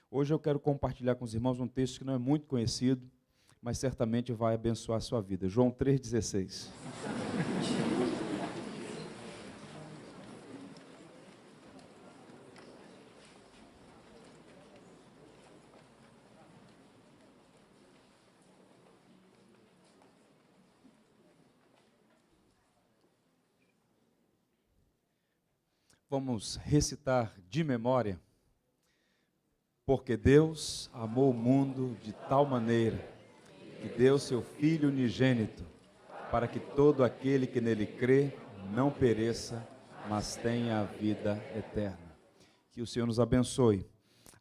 Hoje eu quero compartilhar com os irmãos um texto que não é muito conhecido, mas certamente vai abençoar a sua vida. João 3,16. Vamos recitar de memória. Porque Deus amou o mundo de tal maneira que deu seu Filho unigênito, para que todo aquele que nele crê não pereça, mas tenha a vida eterna. Que o Senhor nos abençoe.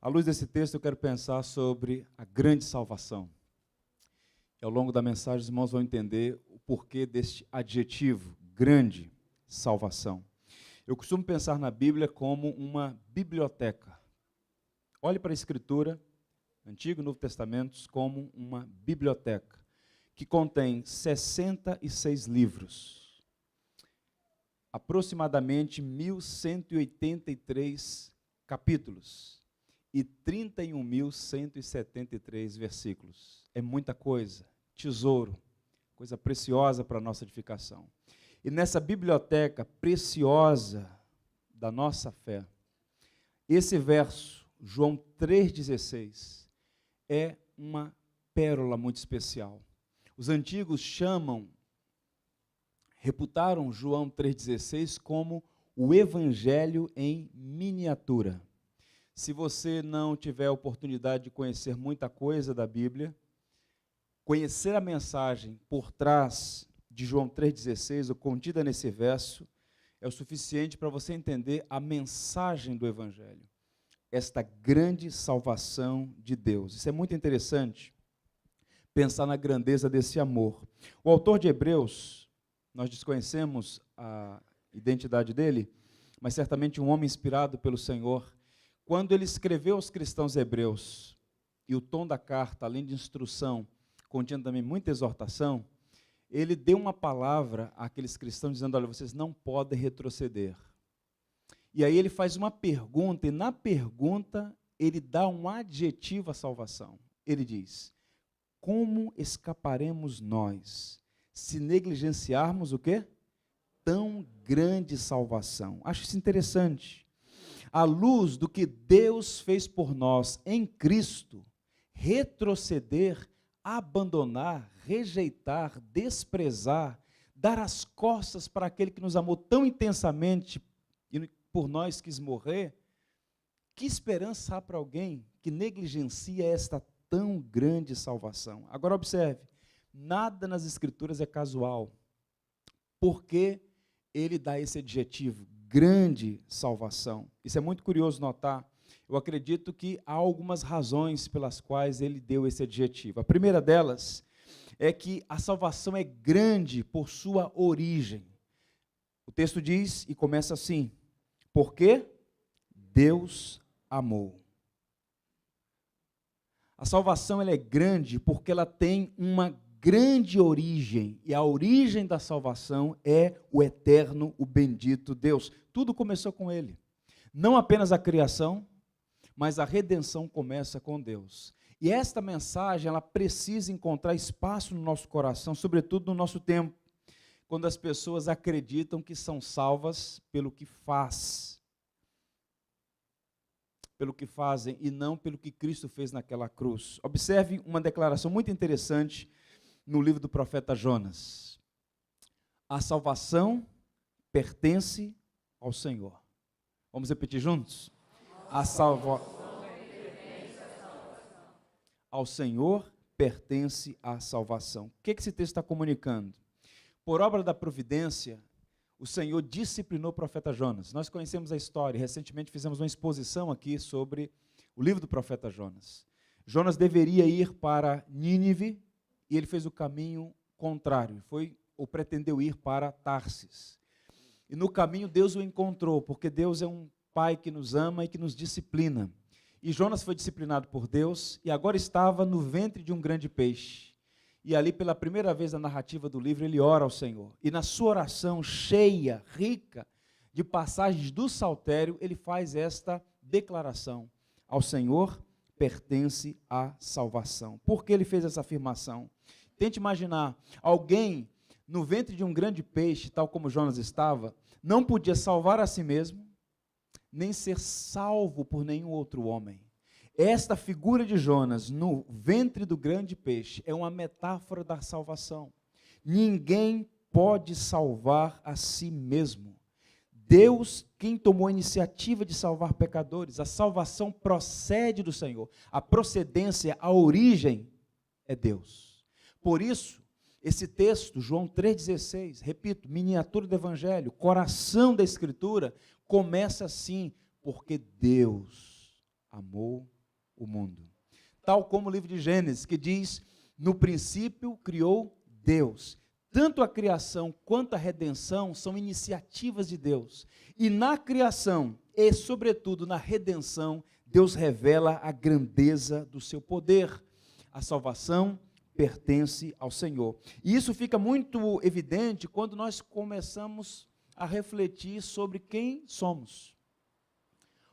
À luz desse texto eu quero pensar sobre a grande salvação. E ao longo da mensagem os irmãos vão entender o porquê deste adjetivo, grande salvação. Eu costumo pensar na Bíblia como uma biblioteca. Olhe para a Escritura, Antigo e Novo Testamentos, como uma biblioteca, que contém 66 livros, aproximadamente 1.183 capítulos e 31.173 versículos. É muita coisa, tesouro, coisa preciosa para a nossa edificação. E nessa biblioteca preciosa da nossa fé, esse verso, João 3,16, é uma pérola muito especial. Os antigos reputaram João 3,16 como o Evangelho em miniatura. Se você não tiver a oportunidade de conhecer muita coisa da Bíblia, conhecer a mensagem por trás de João 3,16, ou contida nesse verso, é o suficiente para você entender a mensagem do Evangelho. Esta grande salvação de Deus. Isso é muito interessante, pensar na grandeza desse amor. O autor de Hebreus, nós desconhecemos a identidade dele, mas certamente um homem inspirado pelo Senhor, quando ele escreveu aos cristãos hebreus, e o tom da carta, além de instrução, continha também muita exortação, ele deu uma palavra àqueles cristãos dizendo, olha, vocês não podem retroceder. E aí ele faz uma pergunta, e na pergunta ele dá um adjetivo à salvação. Ele diz, como escaparemos nós, se negligenciarmos o quê? Tão grande salvação. Acho isso interessante. À luz do que Deus fez por nós em Cristo, retroceder, abandonar, rejeitar, desprezar, dar as costas para aquele que nos amou tão intensamente e por nós quis morrer, que esperança há para alguém que negligencia esta tão grande salvação? Agora observe, nada nas Escrituras é casual, porque ele dá esse adjetivo, grande salvação. Isso é muito curioso notar. Eu acredito que há algumas razões pelas quais ele deu esse adjetivo. A primeira delas é que a salvação é grande por sua origem. O texto diz, e começa assim, porque Deus amou. A salvação ela é grande porque ela tem uma grande origem, e a origem da salvação é o eterno, o bendito Deus. Tudo começou com ele. Não apenas a criação, mas a redenção começa com Deus. E esta mensagem, ela precisa encontrar espaço no nosso coração, sobretudo no nosso tempo, quando as pessoas acreditam que são salvas pelo que fazem e não pelo que Cristo fez naquela cruz. Observe uma declaração muito interessante no livro do profeta Jonas. A salvação pertence ao Senhor. Vamos repetir juntos? Ao Senhor pertence a salvação. O que esse texto está comunicando? Por obra da providência, o Senhor disciplinou o profeta Jonas. Nós conhecemos a história, recentemente fizemos uma exposição aqui sobre o livro do profeta Jonas. Jonas deveria ir para Nínive e ele fez o caminho contrário, pretendeu ir para Tarsis. E no caminho Deus o encontrou, porque Deus é um Pai que nos ama e que nos disciplina. E Jonas foi disciplinado por Deus e agora estava no ventre de um grande peixe. E ali, pela primeira vez na narrativa do livro, ele ora ao Senhor. E na sua oração cheia, rica, de passagens do saltério, ele faz esta declaração. Ao Senhor pertence à salvação. Por que ele fez essa afirmação? Tente imaginar, alguém no ventre de um grande peixe, tal como Jonas estava, não podia salvar a si mesmo, nem ser salvo por nenhum outro homem. Esta figura de Jonas no ventre do grande peixe é uma metáfora da salvação. Ninguém pode salvar a si mesmo. Deus, quem tomou a iniciativa de salvar pecadores, a salvação procede do Senhor. A procedência, a origem é Deus. Por isso, esse texto, João 3,16, repito, miniatura do Evangelho, coração da Escritura, começa assim, porque Deus amou o mundo. Tal como o livro de Gênesis, que diz, no princípio criou Deus. Tanto a criação quanto a redenção são iniciativas de Deus. E na criação, e sobretudo na redenção, Deus revela a grandeza do seu poder. A salvação pertence ao Senhor. E isso fica muito evidente quando nós começamos a refletir sobre quem somos.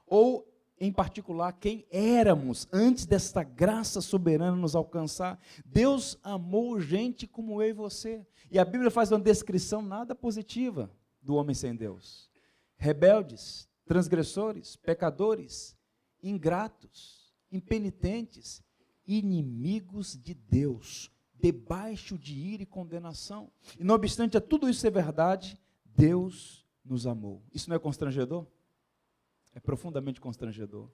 Ou, em particular, quem éramos antes desta graça soberana nos alcançar. Deus amou gente como eu e você. E a Bíblia faz uma descrição nada positiva do homem sem Deus. Rebeldes, transgressores, pecadores, ingratos, impenitentes, inimigos de Deus, debaixo de ira e condenação. E não obstante a tudo isso ser verdade, Deus nos amou. Isso não é constrangedor? É profundamente constrangedor.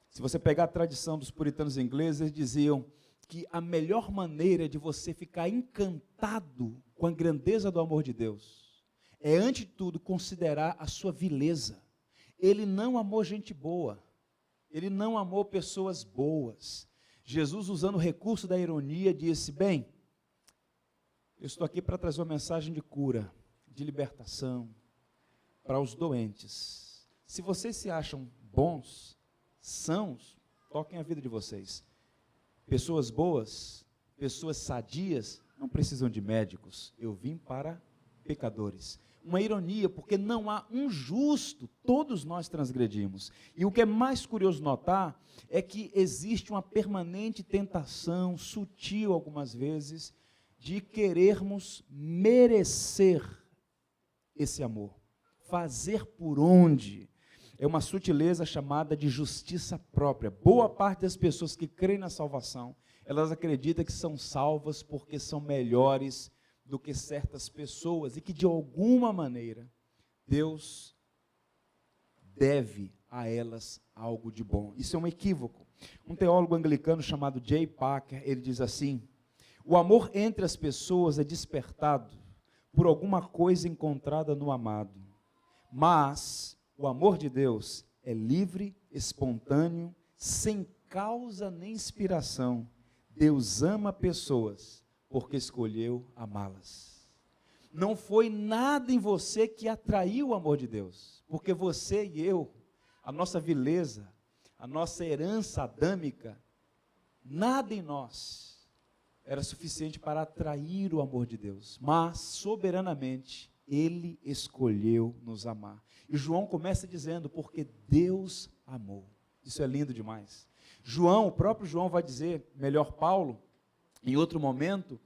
Se você pegar a tradição dos puritanos ingleses, eles diziam que a melhor maneira de você ficar encantado com a grandeza do amor de Deus é, antes de tudo, considerar a sua vileza. Ele não amou gente boa, ele não amou pessoas boas. Jesus, usando o recurso da ironia, disse, bem, eu estou aqui para trazer uma mensagem de cura, de libertação, para os doentes. Se vocês se acham bons, sãos, toquem a vida de vocês. Pessoas boas, pessoas sadias, não precisam de médicos. Eu vim para pecadores. Uma ironia, porque não há um justo, todos nós transgredimos. E o que é mais curioso notar é que existe uma permanente tentação, sutil algumas vezes, de querermos merecer esse amor. Fazer por onde? É uma sutileza chamada de justiça própria. Boa parte das pessoas que creem na salvação, elas acreditam que são salvas porque são melhores do que certas pessoas e que, de alguma maneira, Deus deve a elas algo de bom. Isso é um equívoco. Um teólogo anglicano chamado J. Packer, ele diz assim, o amor entre as pessoas é despertado por alguma coisa encontrada no amado, mas o amor de Deus é livre, espontâneo, sem causa nem inspiração. Deus ama pessoas porque escolheu amá-las. Não foi nada em você que atraiu o amor de Deus, porque você e eu, a nossa vileza, a nossa herança adâmica, nada em nós era suficiente para atrair o amor de Deus, mas soberanamente Ele escolheu nos amar. E João começa dizendo, porque Deus amou. Isso é lindo demais. João, o próprio João vai dizer, melhor Paulo, em outro momento,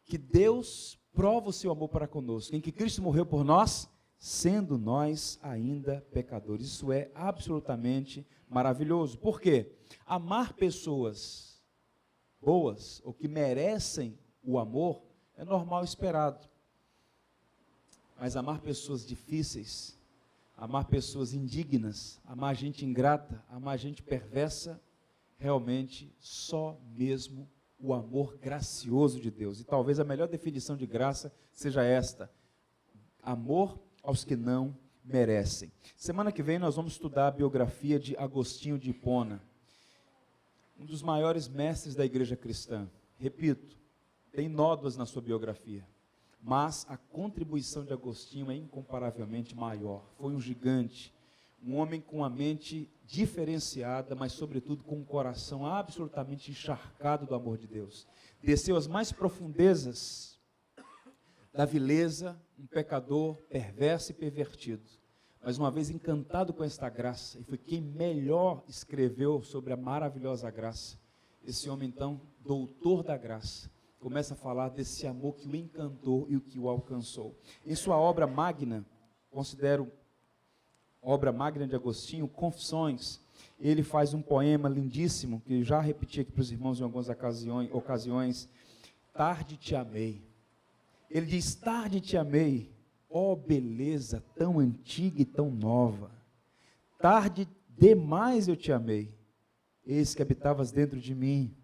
que Deus prova o seu amor para conosco, em que Cristo morreu por nós, sendo nós ainda pecadores. Isso é absolutamente maravilhoso. Por quê? Amar pessoas boas, ou que merecem o amor, é normal e esperado. Mas amar pessoas difíceis, amar pessoas indignas, amar gente ingrata, amar gente perversa, realmente só mesmo o amor gracioso de Deus. E talvez a melhor definição de graça seja esta: amor aos que não merecem. Semana que vem nós vamos estudar a biografia de Agostinho de Hipona, um dos maiores mestres da igreja cristã. Repito, tem nódoas na sua biografia, mas a contribuição de Agostinho é incomparavelmente maior. Foi um gigante, um homem com a mente diferenciada, mas sobretudo com um coração absolutamente encharcado do amor de Deus. Desceu às mais profundezas da vileza, um pecador perverso e pervertido, mas uma vez encantado com esta graça, e foi quem melhor escreveu sobre a maravilhosa graça, esse homem então, doutor da graça, começa a falar desse amor que o encantou e o que o alcançou. Em sua obra magna, considero obra magna de Agostinho, Confissões, ele faz um poema lindíssimo, que já repeti aqui para os irmãos em algumas ocasiões, Tarde te amei. Ele diz, tarde te amei, ó beleza tão antiga e tão nova. Tarde demais eu te amei, eis que habitavas dentro de mim,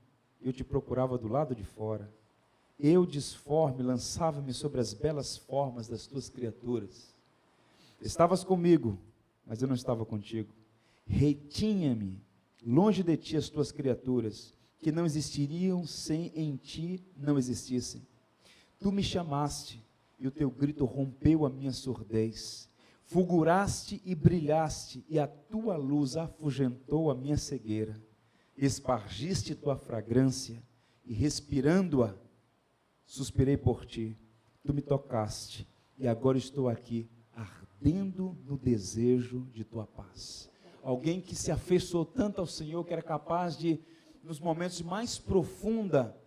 eu te procurava do lado de fora. Eu, disforme, lançava-me sobre as belas formas das tuas criaturas. Estavas comigo, mas eu não estava contigo. Retinha-me, longe de ti as tuas criaturas, que não existiriam sem em ti não existissem. Tu me chamaste, e o teu grito rompeu a minha surdez. Fulguraste e brilhaste, e a tua luz afugentou a minha cegueira. Espargiste tua fragrância, e respirando-a, suspirei por ti. Tu me tocaste, e agora estou aqui, ardendo no desejo de tua paz. Alguém que se afeiçoou tanto ao Senhor, que era capaz de, nos momentos de mais profunda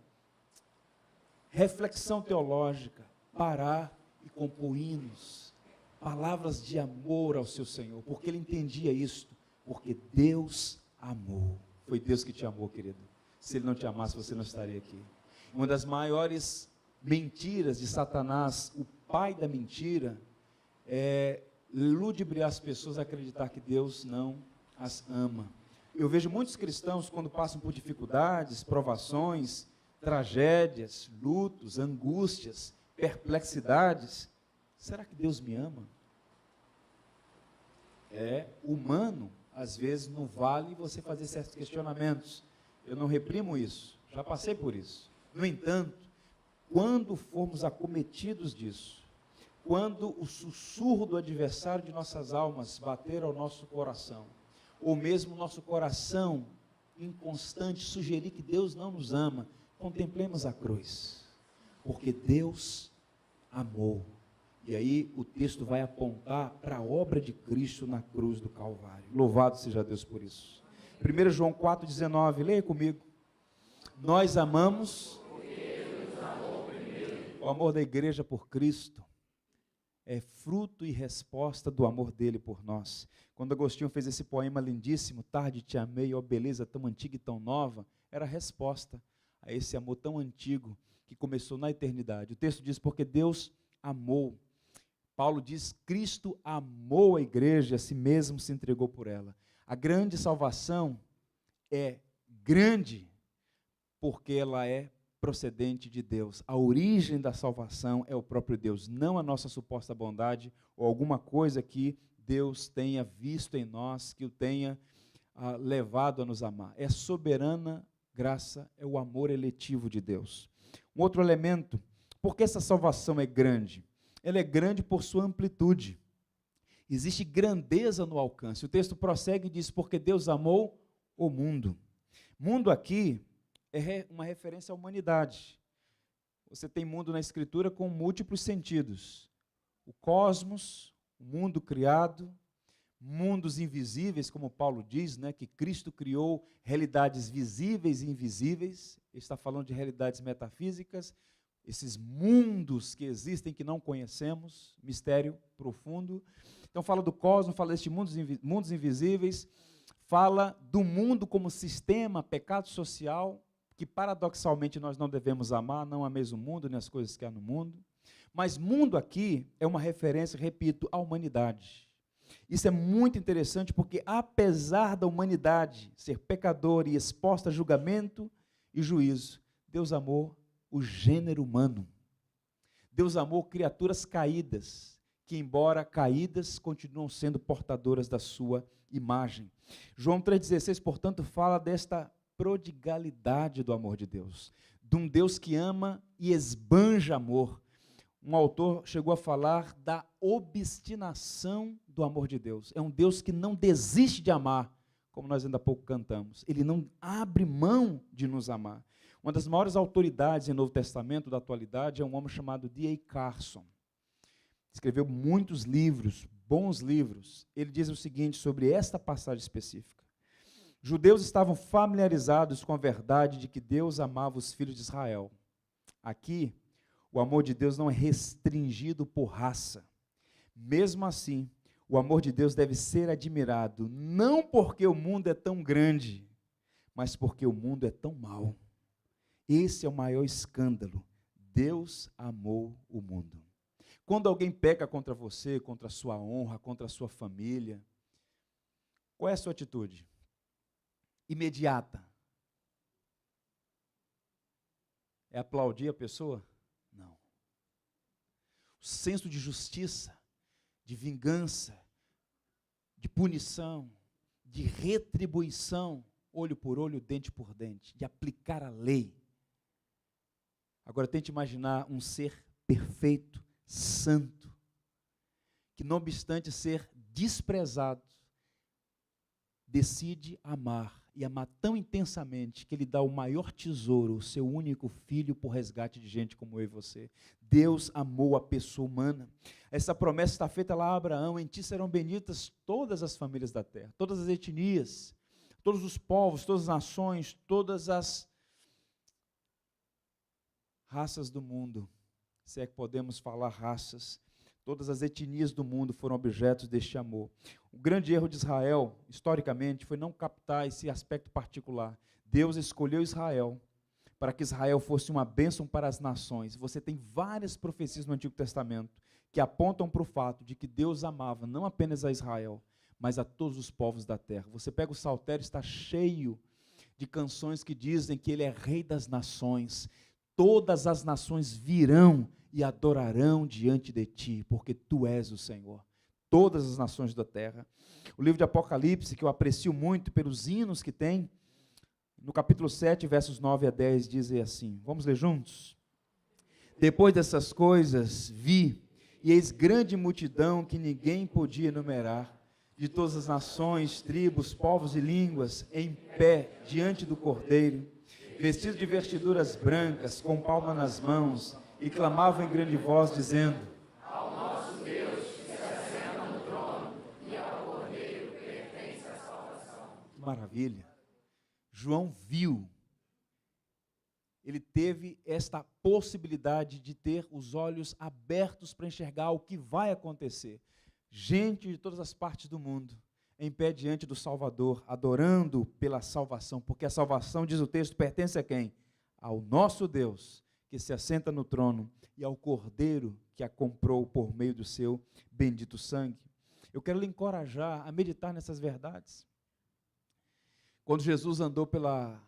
reflexão teológica, parar e compor hinos, palavras de amor ao seu Senhor, porque ele entendia isso, porque Deus amou. Foi Deus que te amou, querido. Se ele não te amasse, você não estaria aqui. Uma das maiores mentiras de Satanás, o pai da mentira, é ludibriar as pessoas a acreditar que Deus não as ama. Eu vejo muitos cristãos, quando passam por dificuldades, provações, tragédias, lutos, angústias, perplexidades, será que Deus me ama? É humano, às vezes não vale você fazer certos questionamentos. Eu não reprimo isso, já passei por isso. No entanto, quando formos acometidos disso, quando o sussurro do adversário de nossas almas bater ao nosso coração, ou mesmo nosso coração inconstante sugerir que Deus não nos ama, contemplemos a cruz, porque Deus amou. E aí o texto vai apontar para a obra de Cristo na cruz do Calvário. Louvado seja Deus por isso. 1 João 4,19, leia comigo. Nós amamos, o amor da igreja por Cristo é fruto e resposta do amor dele por nós. Quando Agostinho fez esse poema lindíssimo, Tarde te amei, ó beleza tão antiga e tão nova, era a resposta a esse amor tão antigo que começou na eternidade. O texto diz, porque Deus amou. Paulo diz, Cristo amou a igreja, a si mesmo se entregou por ela. A grande salvação é grande, porque ela é procedente de Deus. A origem da salvação é o próprio Deus, não a nossa suposta bondade ou alguma coisa que Deus tenha visto em nós, que o tenha levado a nos amar. É soberana graça, é o amor eletivo de Deus. Um outro elemento, porque essa salvação é grande? Ela é grande por sua amplitude. Existe grandeza no alcance. O texto prossegue e diz, porque Deus amou o mundo. Mundo aqui é uma referência à humanidade. Você tem mundo na Escritura com múltiplos sentidos. O cosmos, o mundo criado, mundos invisíveis, como Paulo diz, né, que Cristo criou realidades visíveis e invisíveis. Ele está falando de realidades metafísicas, esses mundos que existem que não conhecemos, mistério profundo. Então fala do cosmos, fala destes mundos invisíveis, fala do mundo como sistema, pecado social, que paradoxalmente nós não devemos amar, não ameis o mundo, nem as coisas que há no mundo. Mas mundo aqui é uma referência, repito, à humanidade. Isso é muito interessante porque, apesar da humanidade ser pecadora e exposta a julgamento e juízo, Deus amou o gênero humano. Deus amou criaturas caídas, que embora caídas, continuam sendo portadoras da sua imagem. João 3,16, portanto, fala desta prodigalidade do amor de Deus, de um Deus que ama e esbanja amor. Um autor chegou a falar da obstinação do amor de Deus. É um Deus que não desiste de amar, como nós ainda há pouco cantamos. Ele não abre mão de nos amar. Uma das maiores autoridades em Novo Testamento da atualidade é um homem chamado D.A. Carson. Escreveu muitos livros, bons livros, ele diz o seguinte sobre esta passagem específica. Judeus estavam familiarizados com a verdade de que Deus amava os filhos de Israel. Aqui, o amor de Deus não é restringido por raça. Mesmo assim, o amor de Deus deve ser admirado, não porque o mundo é tão grande, mas porque o mundo é tão mau. Esse é o maior escândalo. Deus amou o mundo. Quando alguém peca contra você, contra a sua honra, contra a sua família, qual é a sua atitude? Imediata. É aplaudir a pessoa? Não. O senso de justiça, de vingança, de punição, de retribuição, olho por olho, dente por dente, de aplicar a lei. Agora tente imaginar um ser perfeito, santo, que não obstante ser desprezado, decide amar, e amar tão intensamente que ele dá o maior tesouro, o seu único filho, por resgate de gente como eu e você. Deus amou a pessoa humana. Essa promessa está feita lá a Abraão: em ti serão benditas todas as famílias da terra, todas as etnias, todos os povos, todas as nações, todas as raças do mundo, se é que podemos falar raças. Todas as etnias do mundo foram objetos deste amor. O grande erro de Israel, historicamente, foi não captar esse aspecto particular. Deus escolheu Israel para que Israel fosse uma bênção para as nações. Você tem várias profecias no Antigo Testamento que apontam para o fato de que Deus amava não apenas a Israel, mas a todos os povos da terra. Você pega o Saltério, está cheio de canções que dizem que ele é rei das nações. Todas as nações virão e adorarão diante de ti, porque tu és o Senhor. Todas as nações da terra. O livro de Apocalipse, que eu aprecio muito pelos hinos que tem, no capítulo 7, versos 9 a 10, dizem assim, vamos ler juntos? Depois dessas coisas, vi, e eis grande multidão que ninguém podia enumerar, de todas as nações, tribos, povos e línguas, em pé diante do Cordeiro, vestidos de vestiduras brancas, com palma nas mãos, e clamavam em grande voz, dizendo: ao nosso Deus que se assenta no trono, e ao Cordeiro pertence a salvação. Que maravilha! João viu, ele teve esta possibilidade de ter os olhos abertos para enxergar o que vai acontecer. Gente de todas as partes do mundo, em pé diante do Salvador, adorando pela salvação, porque a salvação, diz o texto, pertence a quem? Ao nosso Deus, que se assenta no trono, e ao Cordeiro que a comprou por meio do seu bendito sangue. Eu quero lhe encorajar a meditar nessas verdades. Quando Jesus andou pela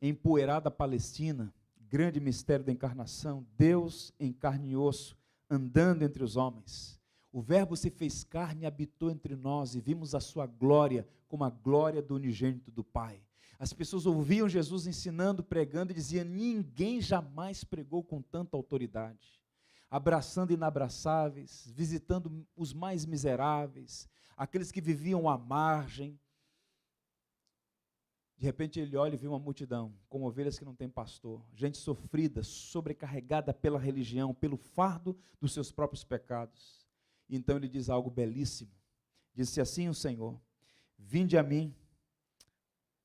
empoeirada Palestina, grande mistério da encarnação, Deus em carne e osso, andando entre os homens. O Verbo se fez carne e habitou entre nós, e vimos a sua glória como a glória do unigênito do Pai. As pessoas ouviam Jesus ensinando, pregando, e diziam: ninguém jamais pregou com tanta autoridade. Abraçando inabraçáveis, visitando os mais miseráveis, aqueles que viviam à margem. De repente ele olha e vê uma multidão, como ovelhas que não têm pastor, gente sofrida, sobrecarregada pela religião, pelo fardo dos seus próprios pecados. E então ele diz algo belíssimo. Disse assim o Senhor: vinde a mim,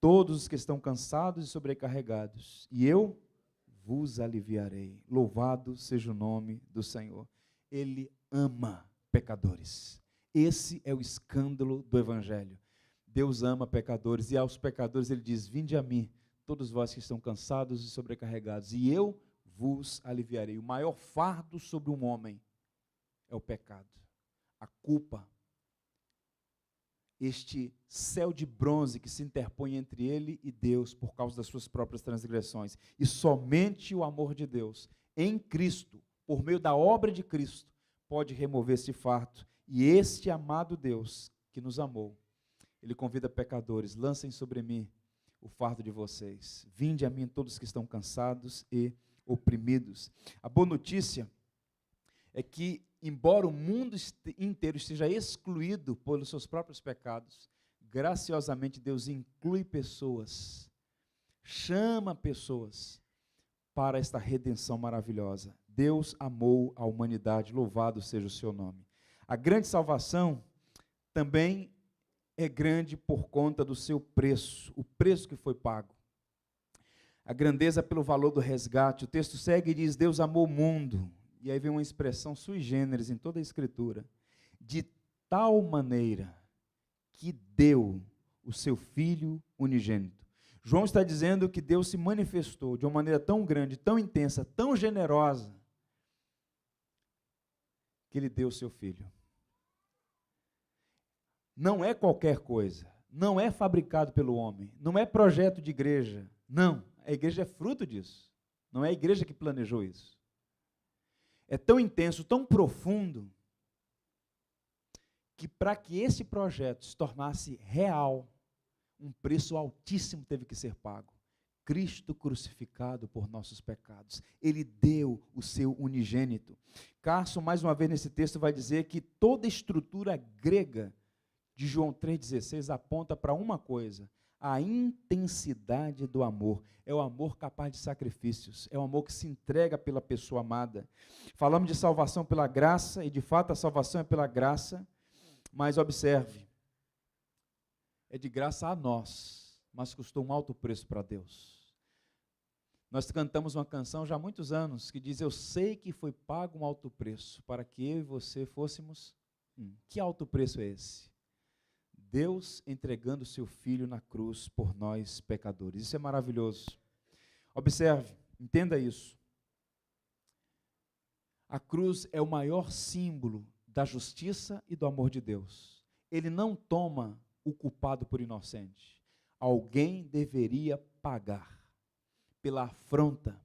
todos os que estão cansados e sobrecarregados, e eu vos aliviarei. Louvado seja o nome do Senhor. Ele ama pecadores. Esse é o escândalo do Evangelho. Deus ama pecadores, e aos pecadores ele diz: vinde a mim, todos vós que estão cansados e sobrecarregados, e eu vos aliviarei. O maior fardo sobre um homem é o pecado, a culpa, este céu de bronze que se interpõe entre ele e Deus por causa das suas próprias transgressões. E somente o amor de Deus em Cristo, por meio da obra de Cristo, pode remover esse fardo. E este amado Deus que nos amou, ele convida pecadores: lancem sobre mim o fardo de vocês. Vinde a mim todos que estão cansados e oprimidos. A boa notícia é que, embora o mundo inteiro esteja excluído pelos seus próprios pecados, graciosamente Deus inclui pessoas, chama pessoas para esta redenção maravilhosa. Deus amou a humanidade, louvado seja o seu nome. A grande salvação também é grande por conta do seu preço, o preço que foi pago. A grandeza pelo valor do resgate. O texto segue e diz: Deus amou o mundo. E aí vem uma expressão sui generis em toda a Escritura. De tal maneira que deu o seu Filho unigênito. João está dizendo que Deus se manifestou de uma maneira tão grande, tão intensa, tão generosa, que Ele deu o seu Filho. Não é qualquer coisa, não é fabricado pelo homem, não é projeto de igreja, não, a igreja é fruto disso, não é a igreja que planejou isso. É tão intenso, tão profundo, que para que esse projeto se tornasse real, um preço altíssimo teve que ser pago. Cristo crucificado por nossos pecados. Ele deu o seu unigênito. Carson, mais uma vez nesse texto, vai dizer que toda estrutura grega de João 3,16 aponta para uma coisa: a intensidade do amor. É o amor capaz de sacrifícios, é o amor que se entrega pela pessoa amada. Falamos de salvação pela graça, e de fato a salvação é pela graça, mas observe, é de graça a nós, mas custou um alto preço para Deus. Nós cantamos uma canção já há muitos anos que diz: eu sei que foi pago um alto preço para que eu e você fôssemos. Que alto preço é esse? Deus entregando o seu Filho na cruz por nós pecadores. Isso é maravilhoso. Observe, entenda isso. A cruz é o maior símbolo da justiça e do amor de Deus. Ele não toma o culpado por inocente. Alguém deveria pagar pela afronta,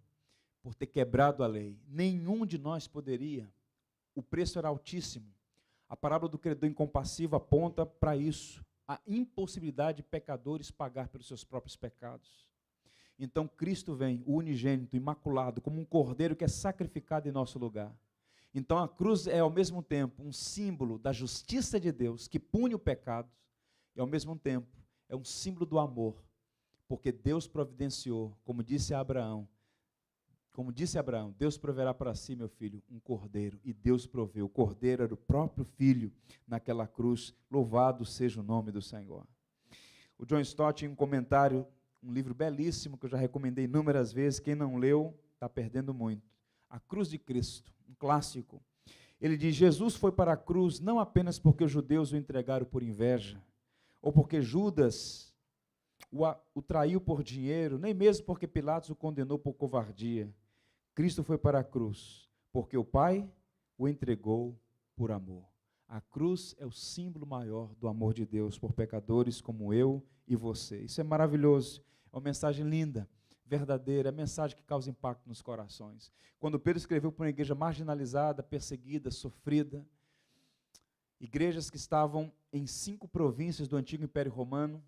por ter quebrado a lei. Nenhum de nós poderia. O preço era altíssimo. A parábola do credor incompassivo aponta para isso, a impossibilidade de pecadores pagar pelos seus próprios pecados. Então Cristo vem, o unigênito, imaculado, como um cordeiro que é sacrificado em nosso lugar. Então a cruz é ao mesmo tempo um símbolo da justiça de Deus, que pune o pecado, e ao mesmo tempo é um símbolo do amor, porque Deus providenciou, como disse Abraão, Deus proverá para si, meu filho, um cordeiro. E Deus proveu. O cordeiro era o próprio filho naquela cruz. Louvado seja o nome do Senhor. O John Stott, em um comentário, um livro belíssimo que eu já recomendei inúmeras vezes, quem não leu está perdendo muito. A Cruz de Cristo, um clássico. Ele diz: Jesus foi para a cruz não apenas porque os judeus o entregaram por inveja, ou porque Judas o traiu por dinheiro, nem mesmo porque Pilatos o condenou por covardia. Cristo foi para a cruz porque o Pai o entregou por amor. A cruz é o símbolo maior do amor de Deus por pecadores como eu e você. Isso é maravilhoso, é uma mensagem linda, verdadeira, é uma mensagem que causa impacto nos corações. Quando Pedro escreveu para uma igreja marginalizada, perseguida, sofrida, igrejas que estavam em 5 províncias do antigo Império Romano,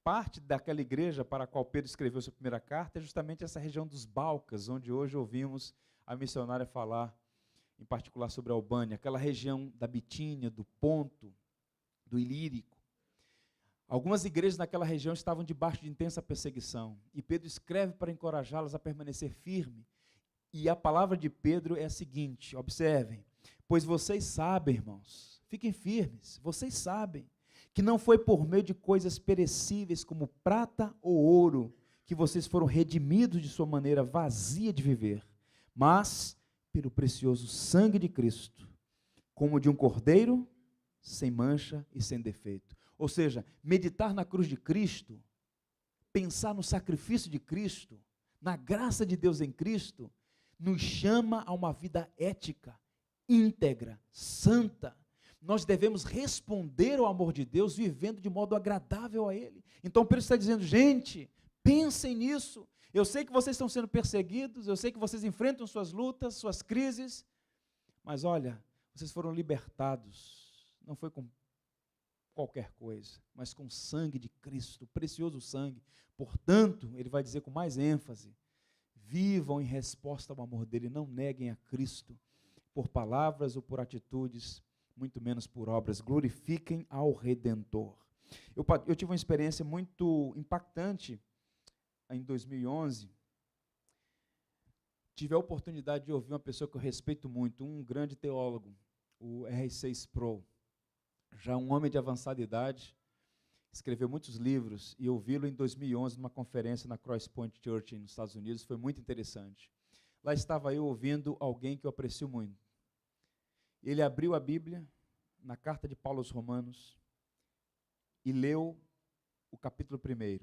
parte daquela igreja para a qual Pedro escreveu sua primeira carta é justamente essa região dos Balcãs, onde hoje ouvimos a missionária falar, em particular sobre a Albânia, aquela região da Bitínia, do Ponto, do Ilírico. Algumas igrejas naquela região estavam debaixo de intensa perseguição, e Pedro escreve para encorajá-las a permanecer firme, e a palavra de Pedro é a seguinte, observem: pois vocês sabem, irmãos, fiquem firmes, vocês sabem, que não foi por meio de coisas perecíveis como prata ou ouro que vocês foram redimidos de sua maneira vazia de viver, mas pelo precioso sangue de Cristo, como de um cordeiro sem mancha e sem defeito. Ou seja, meditar na cruz de Cristo, pensar no sacrifício de Cristo, na graça de Deus em Cristo, nos chama a uma vida ética, íntegra, santa. Nós devemos responder ao amor de Deus vivendo de modo agradável a Ele. Então Pedro está dizendo: gente, pensem nisso. Eu sei que vocês estão sendo perseguidos, eu sei que vocês enfrentam suas lutas, suas crises, mas olha, vocês foram libertados, não foi com qualquer coisa, mas com o sangue de Cristo, o precioso sangue. Portanto, ele vai dizer com mais ênfase: vivam em resposta ao amor dele, não neguem a Cristo por palavras ou por atitudes, muito menos por obras, glorifiquem ao Redentor. Eu tive uma experiência muito impactante em 2011, tive a oportunidade de ouvir uma pessoa que eu respeito muito, um grande teólogo, o R6 Pro, já um homem de avançada idade, escreveu muitos livros, e ouvi-lo em 2011 numa conferência na Cross Point Church nos Estados Unidos, foi muito interessante. Lá estava eu ouvindo alguém que eu aprecio muito. Ele abriu a Bíblia na carta de Paulo aos Romanos e leu o capítulo 1.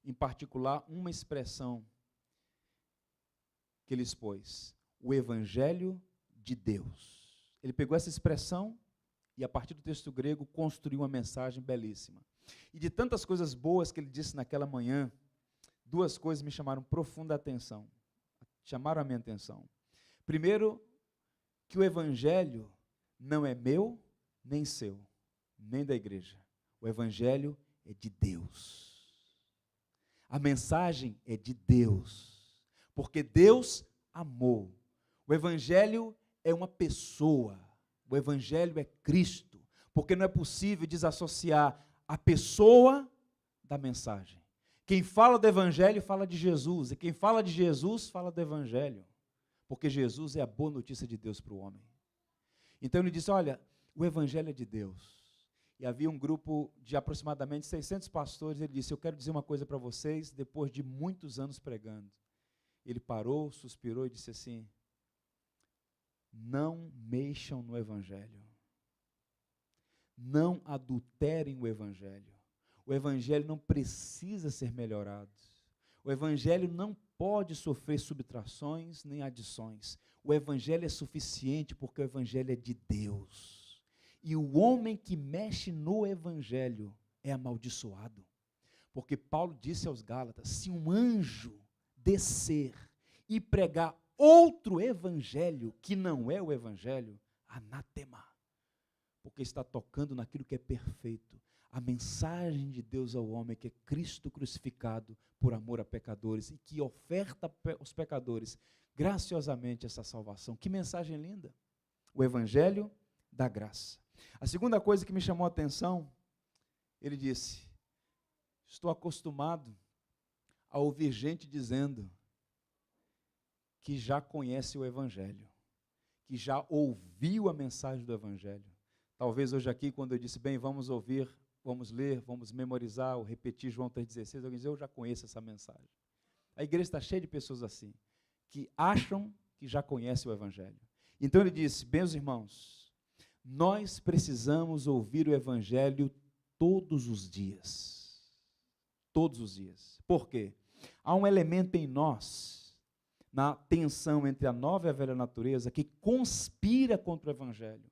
Em particular, uma expressão que ele expôs: o Evangelho de Deus. Ele pegou essa expressão e, a partir do texto grego, construiu uma mensagem belíssima. E de tantas coisas boas que ele disse naquela manhã, duas coisas me chamaram profunda atenção, chamaram a minha atenção. Primeiro, que o Evangelho não é meu, nem seu, nem da igreja. O Evangelho é de Deus. A mensagem é de Deus, porque Deus amou. O Evangelho é uma pessoa, o Evangelho é Cristo, porque não é possível desassociar a pessoa da mensagem. Quem fala do Evangelho fala de Jesus, e quem fala de Jesus fala do Evangelho, porque Jesus é a boa notícia de Deus para o homem. Então ele disse, olha, o Evangelho é de Deus. E havia um grupo de aproximadamente 600 pastores, ele disse, eu quero dizer uma coisa para vocês, depois de muitos anos pregando. Ele parou, suspirou e disse assim, não mexam no Evangelho. Não adulterem o Evangelho. O Evangelho não precisa ser melhorado. O Evangelho não pode sofrer subtrações nem adições. O Evangelho é suficiente porque o Evangelho é de Deus. E o homem que mexe no Evangelho é amaldiçoado. Porque Paulo disse aos Gálatas, se um anjo descer e pregar outro Evangelho que não é o Evangelho, anátema. Porque está tocando naquilo que é perfeito. A mensagem de Deus ao homem, que é Cristo crucificado por amor a pecadores e que oferta aos pecadores graciosamente essa salvação. Que mensagem linda! O Evangelho da graça. A segunda coisa que me chamou a atenção, ele disse, estou acostumado a ouvir gente dizendo que já conhece o Evangelho, que já ouviu a mensagem do Evangelho. Talvez hoje aqui, quando eu disse, bem, vamos ouvir, vamos ler, vamos memorizar ou repetir João 3,16, alguém diz, eu já conheço essa mensagem. A igreja está cheia de pessoas assim, que acham que já conhecem o Evangelho. Então ele disse, meus irmãos, nós precisamos ouvir o Evangelho todos os dias. Todos os dias. Por quê? Há um elemento em nós, na tensão entre a nova e a velha natureza, que conspira contra o Evangelho.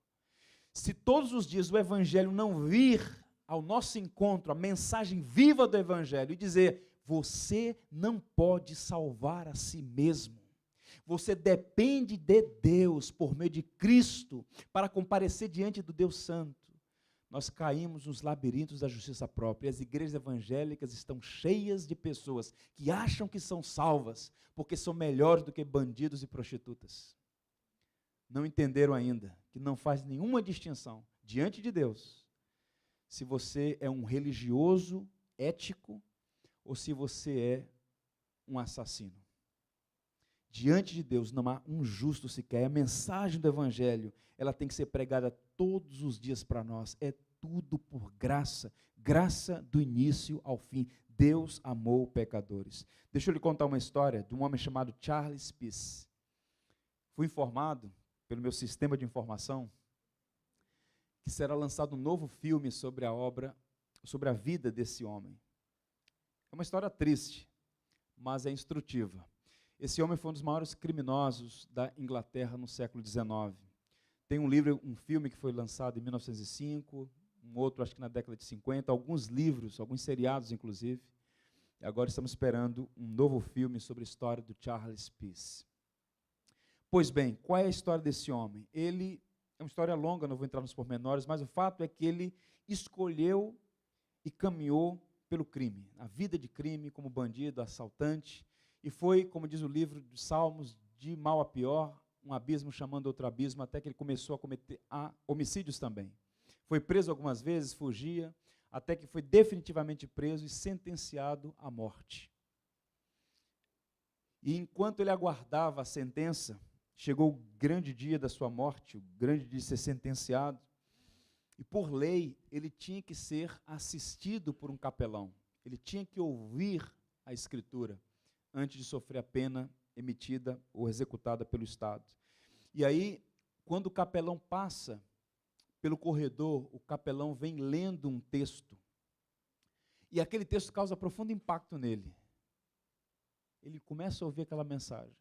Se todos os dias o Evangelho não vir ao nosso encontro, a mensagem viva do Evangelho, e dizer, você não pode salvar a si mesmo. Você depende de Deus, por meio de Cristo, para comparecer diante do Deus Santo. Nós caímos nos labirintos da justiça própria, e as igrejas evangélicas estão cheias de pessoas que acham que são salvas, porque são melhores do que bandidos e prostitutas. Não entenderam ainda que não faz nenhuma distinção diante de Deus, se você é um religioso, ético, ou se você é um assassino. Diante de Deus não há um justo sequer. A mensagem do Evangelho, ela tem que ser pregada todos os dias para nós. É tudo por graça, graça do início ao fim. Deus amou pecadores. Deixa eu lhe contar uma história de um homem chamado Charles Peace. Fui informado pelo meu sistema de informação que será lançado um novo filme sobre a obra, sobre a vida desse homem. É uma história triste, mas é instrutiva. Esse homem foi um dos maiores criminosos da Inglaterra no século XIX. Tem um livro, um filme que foi lançado em 1905, um outro acho que na década de 50, alguns livros, alguns seriados inclusive. E agora estamos esperando um novo filme sobre a história do Charles Peace. Pois bem, qual é a história desse homem? Ele é uma história longa, não vou entrar nos pormenores, mas o fato é que ele escolheu e caminhou pelo crime, a vida de crime como bandido, assaltante, e foi, como diz o livro dos Salmos, de mal a pior, um abismo chamando outro abismo, até que ele começou a cometer homicídios também. Foi preso algumas vezes, fugia, até que foi definitivamente preso e sentenciado à morte. E enquanto ele aguardava a sentença, chegou o grande dia da sua morte, o grande dia de ser sentenciado, e por lei ele tinha que ser assistido por um capelão, ele tinha que ouvir a Escritura antes de sofrer a pena emitida ou executada pelo Estado. E aí, quando o capelão passa pelo corredor, o capelão vem lendo um texto, e aquele texto causa profundo impacto nele. Ele começa a ouvir aquela mensagem.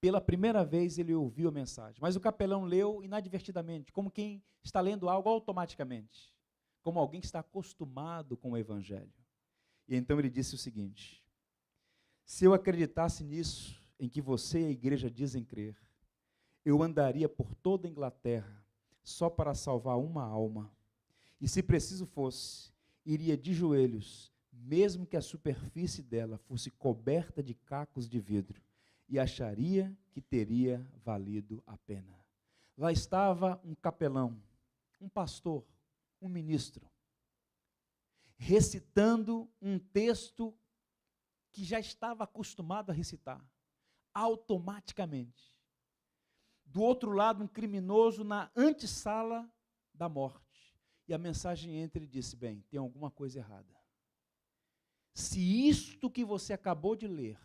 Pela primeira vez ele ouviu a mensagem, mas o capelão leu inadvertidamente, como quem está lendo algo automaticamente, como alguém que está acostumado com o Evangelho. E então ele disse o seguinte: se eu acreditasse nisso, em que você e a igreja dizem crer, eu andaria por toda a Inglaterra, só para salvar uma alma, e se preciso fosse, iria de joelhos, mesmo que a superfície dela fosse coberta de cacos de vidro, e acharia que teria valido a pena. Lá estava um capelão, um pastor, um ministro, recitando um texto que já estava acostumado a recitar, automaticamente. Do outro lado, um criminoso na antessala da morte. E a mensagem entra e disse: bem, tem alguma coisa errada. Se isto que você acabou de ler,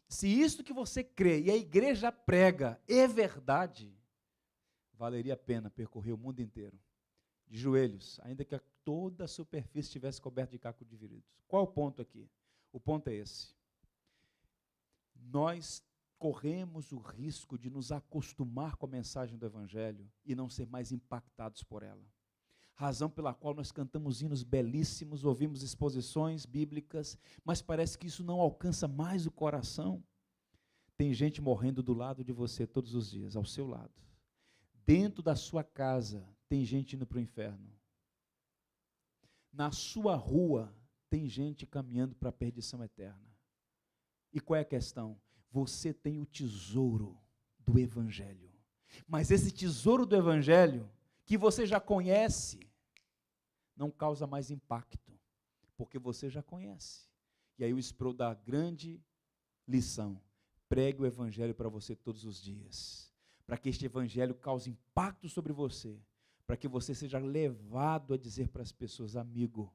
se isto que você crê e a igreja prega é verdade, valeria a pena percorrer o mundo inteiro, de joelhos, ainda que toda a superfície estivesse coberta de caco de vidro. Qual é o ponto aqui? O ponto é esse: nós corremos o risco de nos acostumar com a mensagem do Evangelho e não ser mais impactados por ela. Razão pela qual nós cantamos hinos belíssimos, ouvimos exposições bíblicas, mas parece que isso não alcança mais o coração. Tem gente morrendo do lado de você todos os dias, ao seu lado. Dentro da sua casa, tem gente indo para o inferno. Na sua rua, tem gente caminhando para a perdição eterna. E qual é a questão? Você tem o tesouro do Evangelho. Mas esse tesouro do Evangelho, que você já conhece, não causa mais impacto, porque você já conhece. E aí o Sproul dá a grande lição: pregue o Evangelho para você todos os dias, para que este Evangelho cause impacto sobre você, para que você seja levado a dizer para as pessoas: amigo,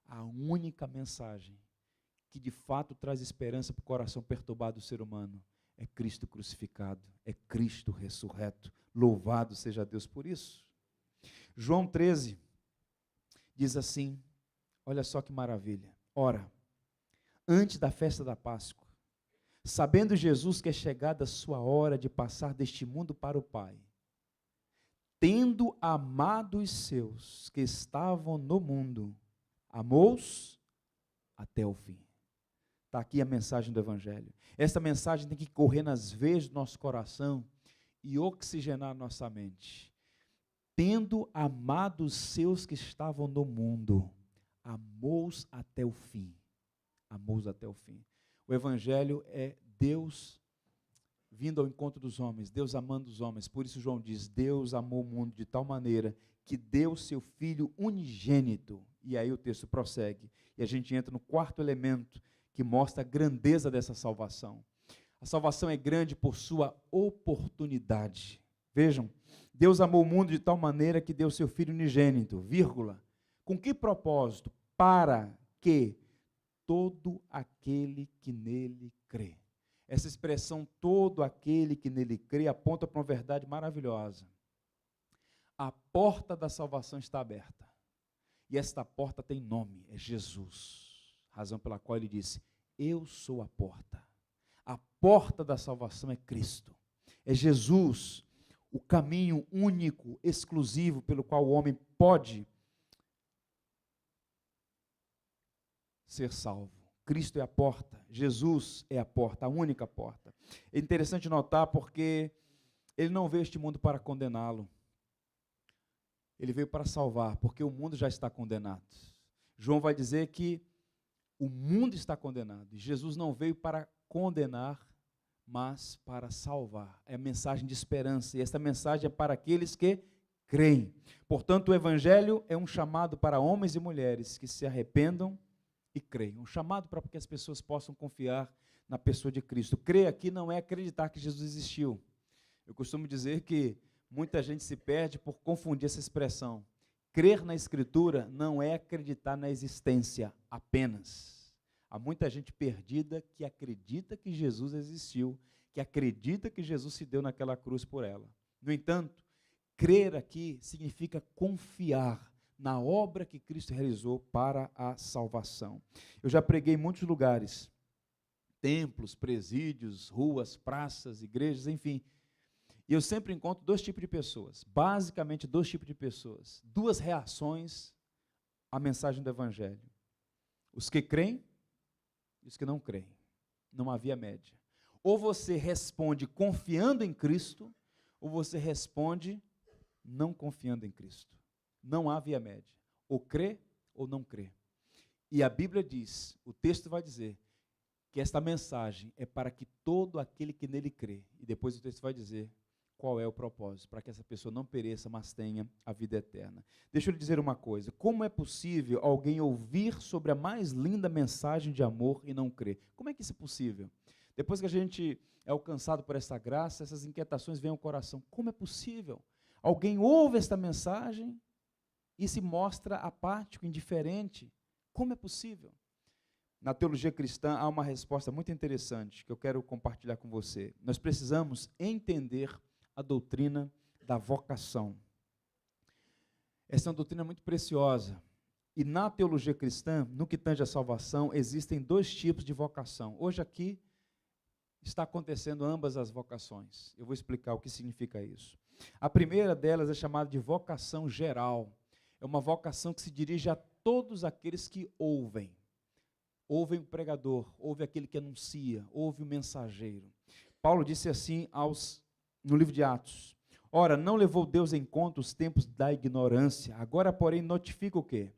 a única mensagem que de fato traz esperança para o coração perturbado do ser humano é Cristo crucificado, é Cristo ressurreto. Louvado seja Deus por isso. João 13 diz assim, olha só que maravilha: ora, antes da festa da Páscoa, sabendo Jesus que é chegada a sua hora de passar deste mundo para o Pai, tendo amado os seus que estavam no mundo, amou-os até o fim. Está aqui a mensagem do Evangelho. Essa mensagem tem que correr nas veias do nosso coração e oxigenar a nossa mente. Tendo amado os seus que estavam no mundo, amou-os até o fim. Amou-os até o fim. O Evangelho é Deus vindo ao encontro dos homens, Deus amando os homens. Por isso João diz: Deus amou o mundo de tal maneira que deu seu Filho unigênito. E aí o texto prossegue. E a gente entra no quarto elemento que mostra a grandeza dessa salvação. A salvação é grande por sua oportunidade. Vejam, Deus amou o mundo de tal maneira que deu seu Filho unigênito, vírgula. Com que propósito? Para que todo aquele que nele crê. Essa expressão, todo aquele que nele crê, aponta para uma verdade maravilhosa. A porta da salvação está aberta. E esta porta tem nome, é Jesus. Razão pela qual ele disse: eu sou a porta. A porta da salvação é Cristo. É Jesus, o caminho único, exclusivo, pelo qual o homem pode ser salvo. Cristo é a porta, Jesus é a porta, a única porta. É interessante notar porque ele não veio a este mundo para condená-lo. Ele veio para salvar, porque o mundo já está condenado. João vai dizer que o mundo está condenado. Jesus não veio para condenar, mas para salvar. É a mensagem de esperança, e essa mensagem é para aqueles que creem. Portanto, o Evangelho é um chamado para homens e mulheres que se arrependam e creem. Um chamado para que as pessoas possam confiar na pessoa de Cristo. Crer aqui não é acreditar que Jesus existiu. Eu costumo dizer que muita gente se perde por confundir essa expressão. Crer na Escritura não é acreditar na existência apenas. Há muita gente perdida que acredita que Jesus existiu, que acredita que Jesus se deu naquela cruz por ela. No entanto, crer aqui significa confiar na obra que Cristo realizou para a salvação. Eu já preguei em muitos lugares, templos, presídios, ruas, praças, igrejas, enfim. E eu sempre encontro dois tipos de pessoas, basicamente dois tipos de pessoas, duas reações à mensagem do Evangelho. Os que creem e os que não creem. Não havia média. Ou você responde confiando em Cristo, ou você responde não confiando em Cristo. Não há via média. Ou crê ou não crê. E a Bíblia diz, o texto vai dizer, que esta mensagem é para que todo aquele que nele crê, e depois o texto vai dizer qual é o propósito, para que essa pessoa não pereça, mas tenha a vida eterna. Deixa eu lhe dizer uma coisa, como é possível alguém ouvir sobre a mais linda mensagem de amor e não crer? Como é que isso é possível? Depois que a gente é alcançado por essa graça, essas inquietações vêm ao coração. Como é possível? Alguém ouve esta mensagem e se mostra apático, indiferente. Como é possível? Na teologia cristã há uma resposta muito interessante que eu quero compartilhar com você. Nós precisamos entender a doutrina da vocação. Essa é uma doutrina muito preciosa. E na teologia cristã, no que tange à salvação, existem dois tipos de vocação. Hoje aqui está acontecendo ambas as vocações. Eu vou explicar o que significa isso. A primeira delas é chamada de vocação geral. É uma vocação que se dirige a todos aqueles que ouvem. Ouve o pregador, ouve aquele que anuncia, ouve o mensageiro. Paulo disse assim no livro de Atos: ora, não levou Deus em conta os tempos da ignorância, agora, porém, notifica o quê?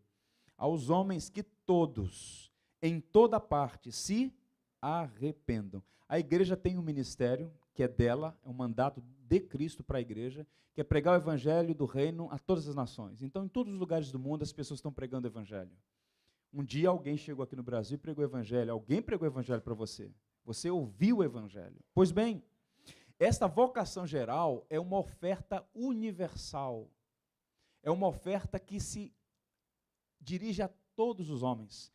Aos homens que todos, em toda parte, se arrependam. A igreja tem um ministério, que é dela, é um mandato de Cristo para a igreja, que é pregar o evangelho do reino a todas as nações. Então, em todos os lugares do mundo, as pessoas estão pregando o evangelho. Um dia alguém chegou aqui no Brasil e pregou o evangelho. Alguém pregou o evangelho para você. Você ouviu o evangelho. Pois bem, esta vocação geral é uma oferta universal. É uma oferta que se dirige a todos os homens.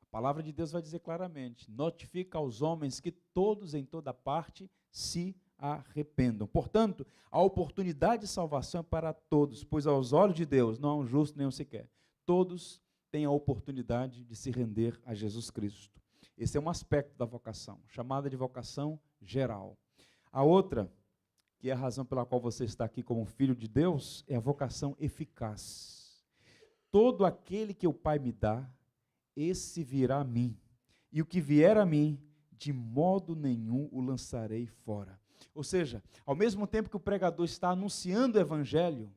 A palavra de Deus vai dizer claramente: notifica aos homens que todos em toda parte se arrependam. Portanto, a oportunidade de salvação é para todos, pois aos olhos de Deus não há um justo nenhum sequer. Todos têm a oportunidade de se render a Jesus Cristo. Esse é um aspecto da vocação, chamada de vocação geral. A outra, que é a razão pela qual você está aqui como filho de Deus, é a vocação eficaz. Todo aquele que o Pai me dá, esse virá a mim, e o que vier a mim, de modo nenhum o lançarei fora. Ou seja, ao mesmo tempo que o pregador está anunciando o evangelho,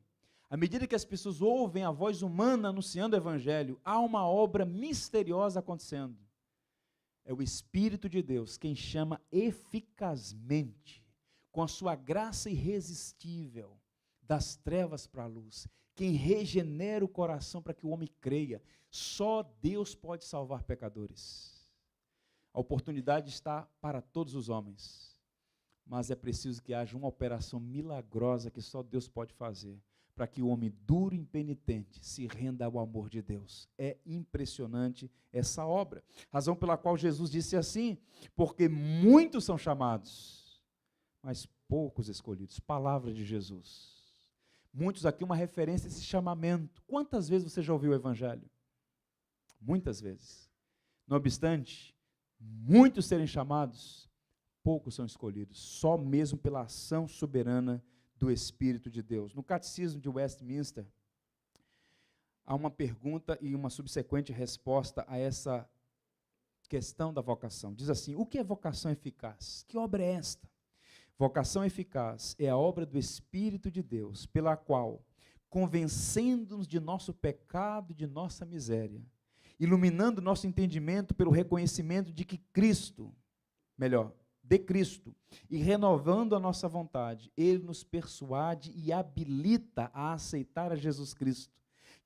à medida que as pessoas ouvem a voz humana anunciando o evangelho, há uma obra misteriosa acontecendo. É o Espírito de Deus quem chama eficazmente, com a sua graça irresistível, das trevas para a luz, quem regenera o coração para que o homem creia. Só Deus pode salvar pecadores. A oportunidade está para todos os homens, mas é preciso que haja uma operação milagrosa que só Deus pode fazer, para que o homem duro e impenitente se renda ao amor de Deus. É impressionante essa obra. Razão pela qual Jesus disse assim: porque muitos são chamados, mas poucos escolhidos. Palavra de Jesus. Muitos aqui, uma referência a esse chamamento. Quantas vezes você já ouviu o evangelho? Muitas vezes. Não obstante, muitos serem chamados, poucos são escolhidos, só mesmo pela ação soberana do Espírito de Deus. No Catecismo de Westminster, há uma pergunta e uma subsequente resposta a essa questão da vocação. Diz assim: o que é vocação eficaz? Que obra é esta? Vocação eficaz é a obra do Espírito de Deus, pela qual, convencendo-nos de nosso pecado e de nossa miséria, iluminando nosso entendimento pelo reconhecimento de que de Cristo, e renovando a nossa vontade, Ele nos persuade e habilita a aceitar a Jesus Cristo,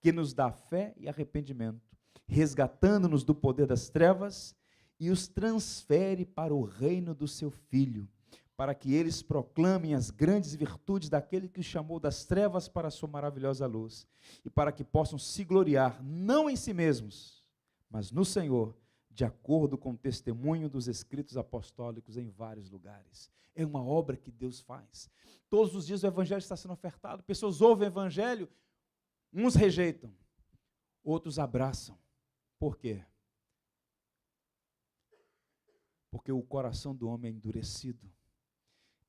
que nos dá fé e arrependimento, resgatando-nos do poder das trevas e os transfere para o reino do seu Filho, para que eles proclamem as grandes virtudes daquele que os chamou das trevas para a sua maravilhosa luz, e para que possam se gloriar, não em si mesmos, mas no Senhor, de acordo com o testemunho dos escritos apostólicos em vários lugares. É uma obra que Deus faz. Todos os dias o evangelho está sendo ofertado, pessoas ouvem o evangelho, uns rejeitam, outros abraçam. Por quê? Porque o coração do homem é endurecido.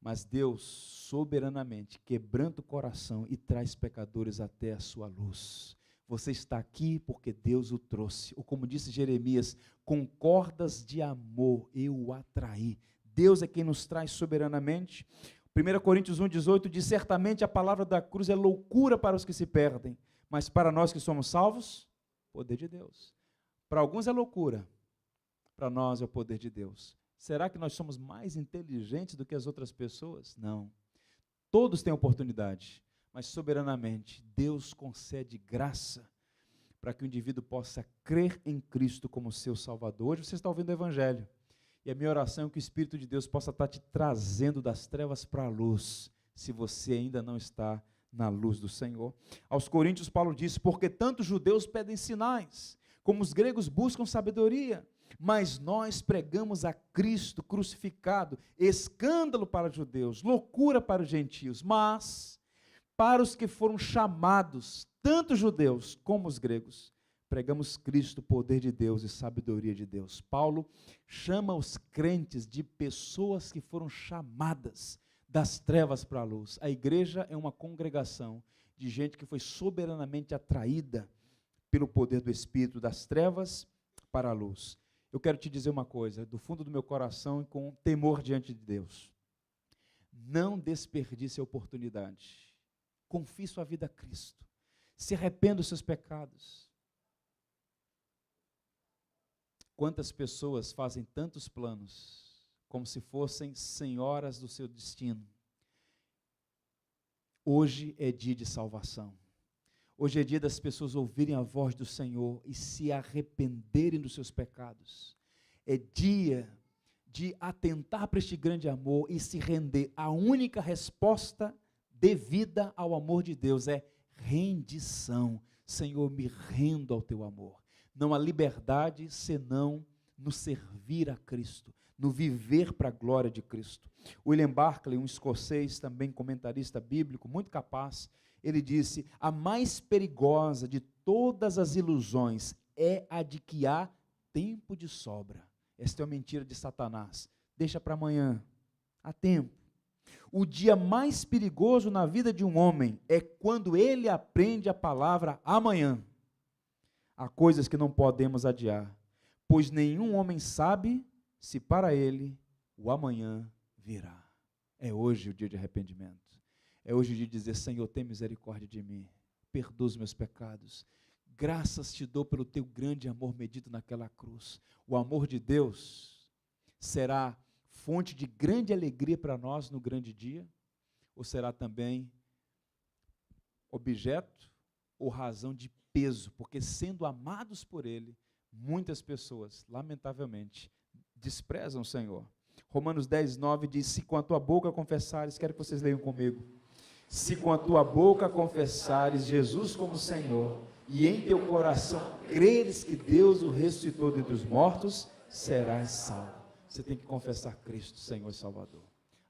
Mas Deus, soberanamente, quebranta o coração e traz pecadores até a sua luz. Você está aqui porque Deus o trouxe. Ou como disse Jeremias, com cordas de amor eu o atraí. Deus é quem nos traz soberanamente. 1 Coríntios 1,18 diz, certamente a palavra da cruz é loucura para os que se perdem, mas para nós que somos salvos, poder de Deus. Para alguns é loucura, para nós é o poder de Deus. Será que nós somos mais inteligentes do que as outras pessoas? Não. Todos têm oportunidade, mas soberanamente Deus concede graça para que o indivíduo possa crer em Cristo como seu Salvador. Hoje você está ouvindo o Evangelho, e a minha oração é que o Espírito de Deus possa estar te trazendo das trevas para a luz, se você ainda não está na luz do Senhor. Aos Coríntios, Paulo diz, porque tanto os judeus pedem sinais, como os gregos buscam sabedoria, mas nós pregamos a Cristo crucificado, escândalo para os judeus, loucura para os gentios, mas para os que foram chamados, tanto os judeus como os gregos, pregamos Cristo, poder de Deus e sabedoria de Deus. Paulo chama os crentes de pessoas que foram chamadas das trevas para a luz. A igreja é uma congregação de gente que foi soberanamente atraída pelo poder do Espírito das trevas para a luz. Eu quero te dizer uma coisa, do fundo do meu coração e com temor diante de Deus. Não desperdice a oportunidade. Confie sua vida a Cristo. Se arrependa dos seus pecados. Quantas pessoas fazem tantos planos, como se fossem senhoras do seu destino. Hoje é dia de salvação. Hoje é dia das pessoas ouvirem a voz do Senhor e se arrependerem dos seus pecados. É dia de atentar para este grande amor e se render. A única resposta devida ao amor de Deus é rendição. Senhor, me rendo ao teu amor. Não há liberdade senão no servir a Cristo, no viver para a glória de Cristo. William Barclay, um escocês, também comentarista bíblico, muito capaz, ele disse, a mais perigosa de todas as ilusões é a de que há tempo de sobra. Esta é uma mentira de Satanás. Deixa para amanhã, há tempo. O dia mais perigoso na vida de um homem é quando ele aprende a palavra amanhã. Há coisas que não podemos adiar, pois nenhum homem sabe se para ele o amanhã virá. É hoje o dia de arrependimento. É hoje o dia de dizer, Senhor, tem misericórdia de mim, perdoa os meus pecados. Graças te dou pelo teu grande amor medido naquela cruz. O amor de Deus será fonte de grande alegria para nós no grande dia, ou será também objeto ou razão de peso, porque sendo amados por Ele, muitas pessoas, lamentavelmente, desprezam o Senhor. Romanos 10:9 diz, se com a tua boca confessares, quero que vocês leiam comigo, se com a tua boca confessares Jesus como Senhor, e em teu coração creres que Deus o ressuscitou dentre os mortos, serás salvo. Você tem que confessar Cristo, Senhor e Salvador.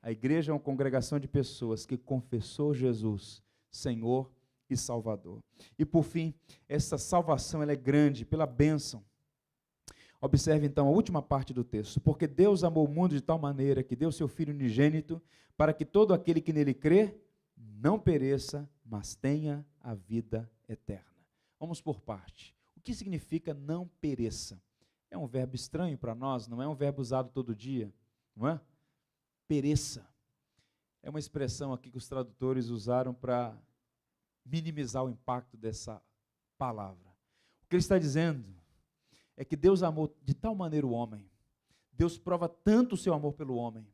A igreja é uma congregação de pessoas que confessou Jesus, Senhor e Salvador. E por fim, essa salvação ela é grande pela bênção. Observe então a última parte do texto. Porque Deus amou o mundo de tal maneira que deu seu Filho unigênito, para que todo aquele que nele crê, não pereça, mas tenha a vida eterna. Vamos por parte. O que significa não pereça? É um verbo estranho para nós, não é um verbo usado todo dia, não é? Pereça. É uma expressão aqui que os tradutores usaram para minimizar o impacto dessa palavra. O que ele está dizendo é que Deus amou de tal maneira o homem, Deus prova tanto o seu amor pelo homem,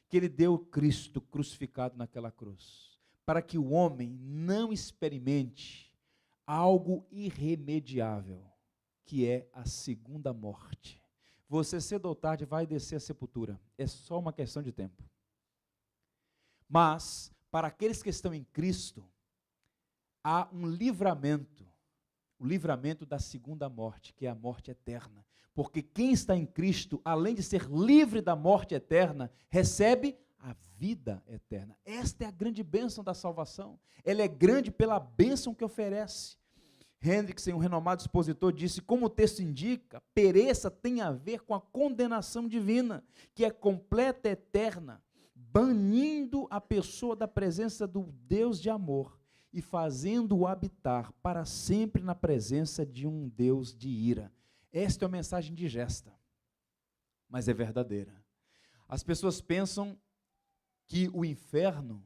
que ele deu Cristo crucificado naquela cruz, para que o homem não experimente algo irremediável, que é a segunda morte. Você cedo ou tarde vai descer à sepultura, é só uma questão de tempo. Mas, para aqueles que estão em Cristo, há um livramento, o livramento da segunda morte, que é a morte eterna. Porque quem está em Cristo, além de ser livre da morte eterna, recebe a vida eterna. Esta é a grande bênção da salvação. Ela é grande pela bênção que oferece. Hendrickson, um renomado expositor, disse, como o texto indica, pereça tem a ver com a condenação divina, que é completa e eterna, banindo a pessoa da presença do Deus de amor e fazendo-o habitar para sempre na presença de um Deus de ira. Esta é uma mensagem indigesta, mas é verdadeira. As pessoas pensam que o inferno,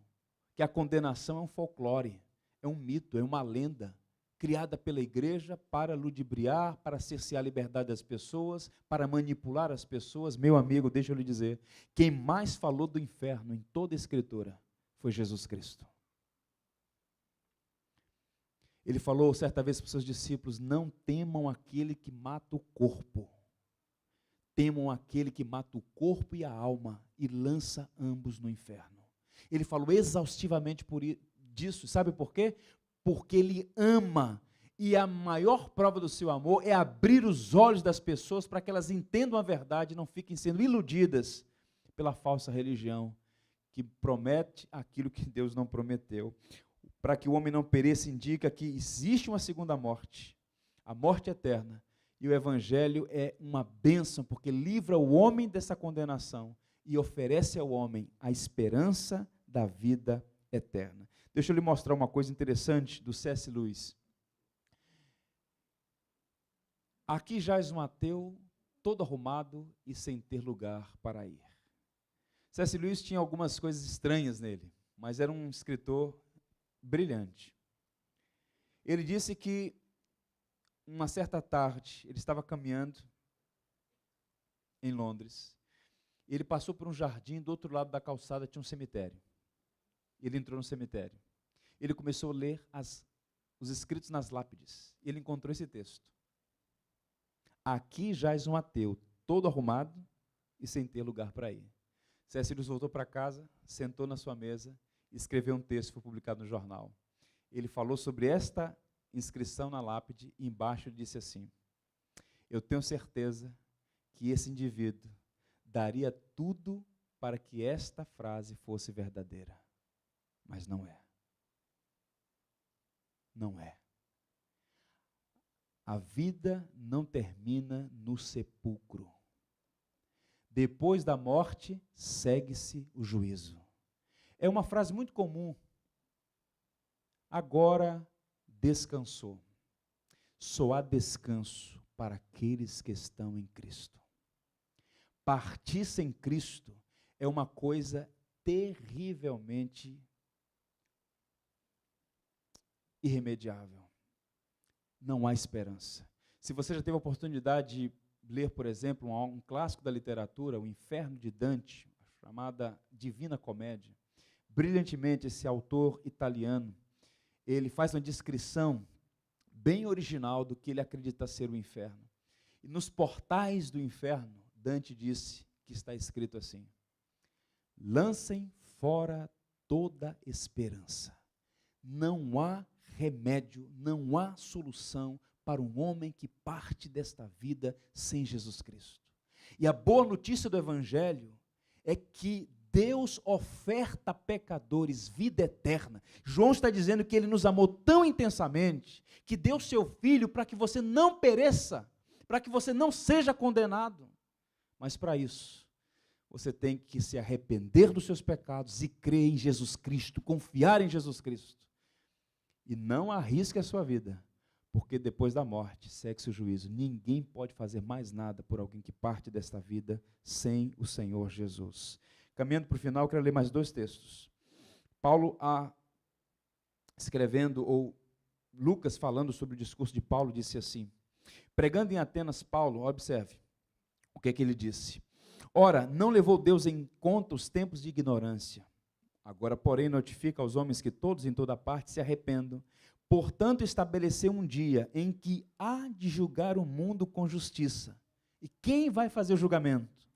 que a condenação é um folclore, é um mito, é uma lenda, criada pela igreja para ludibriar, para cercear a liberdade das pessoas, para manipular as pessoas. Meu amigo, deixa eu lhe dizer, quem mais falou do inferno em toda a Escritura foi Jesus Cristo. Ele falou certa vez para os seus discípulos, não temam aquele que mata o corpo, temam aquele que mata o corpo e a alma e lança ambos no inferno. Ele falou exaustivamente disso, sabe por quê? Porque ele ama, e a maior prova do seu amor é abrir os olhos das pessoas para que elas entendam a verdade e não fiquem sendo iludidas pela falsa religião que promete aquilo que Deus não prometeu. Para que o homem não pereça, indica que existe uma segunda morte, a morte eterna, e o evangelho é uma bênção, porque livra o homem dessa condenação e oferece ao homem a esperança da vida eterna. Deixa eu lhe mostrar uma coisa interessante do C.S. Lewis. Aqui jaz um ateu, todo arrumado e sem ter lugar para ir. C.S. Lewis tinha algumas coisas estranhas nele, mas era um escritor brilhante. Ele disse que, uma certa tarde, ele estava caminhando em Londres, ele passou por um jardim, do outro lado da calçada tinha um cemitério. Ele entrou no cemitério. Ele começou a ler os escritos nas lápides. Ele encontrou esse texto. Aqui jaz um ateu, todo arrumado e sem ter lugar para ir. C.S. Lewis voltou para casa, sentou na sua mesa, escreveu um texto que foi publicado no jornal. Ele falou sobre esta inscrição na lápide e embaixo disse assim, eu tenho certeza que esse indivíduo daria tudo para que esta frase fosse verdadeira. Mas não é. Não é. A vida não termina no sepulcro. Depois da morte, segue-se o juízo. É uma frase muito comum. Agora descansou. Só há descanso para aqueles que estão em Cristo. Partir sem Cristo é uma coisa terrivelmente irremediável. Não há esperança. Se você já teve a oportunidade de ler, por exemplo, um clássico da literatura, O Inferno de Dante, chamada Divina Comédia, brilhantemente esse autor italiano, ele faz uma descrição bem original do que ele acredita ser o inferno. E nos portais do inferno, Dante disse que está escrito assim, lancem fora toda esperança. Não há remédio, não há solução para um homem que parte desta vida sem Jesus Cristo. E a boa notícia do Evangelho é que Deus oferta a pecadores vida eterna. João está dizendo que ele nos amou tão intensamente, que deu seu Filho para que você não pereça, para que você não seja condenado. Mas para isso, você tem que se arrepender dos seus pecados e crer em Jesus Cristo, confiar em Jesus Cristo. E não arrisque a sua vida, porque depois da morte segue-se o juízo. Ninguém pode fazer mais nada por alguém que parte desta vida sem o Senhor Jesus. Caminhando para o final, eu quero ler mais 2 textos. Paulo, escrevendo, ou Lucas falando sobre o discurso de Paulo, disse assim, pregando em Atenas, Paulo, observe o que é que ele disse. Ora, não levou Deus em conta os tempos de ignorância. Agora, porém, notifica aos homens que todos em toda parte se arrependam, Portanto, estabeleceu um dia em que há de julgar o mundo com justiça. E quem vai fazer o julgamento?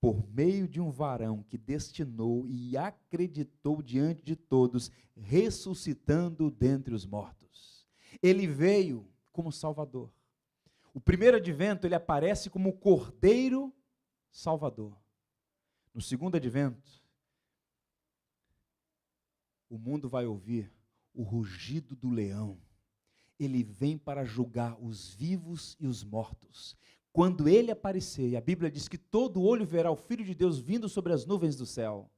Por meio de um varão que destinou e acreditou diante de todos, ressuscitando dentre os mortos. Ele veio como Salvador. O primeiro advento, ele aparece como o Cordeiro Salvador. No segundo advento, o mundo vai ouvir o rugido do leão. Ele vem para julgar os vivos e os mortos. Quando ele aparecer, e a Bíblia diz que todo olho verá o Filho de Deus vindo sobre as nuvens do céu,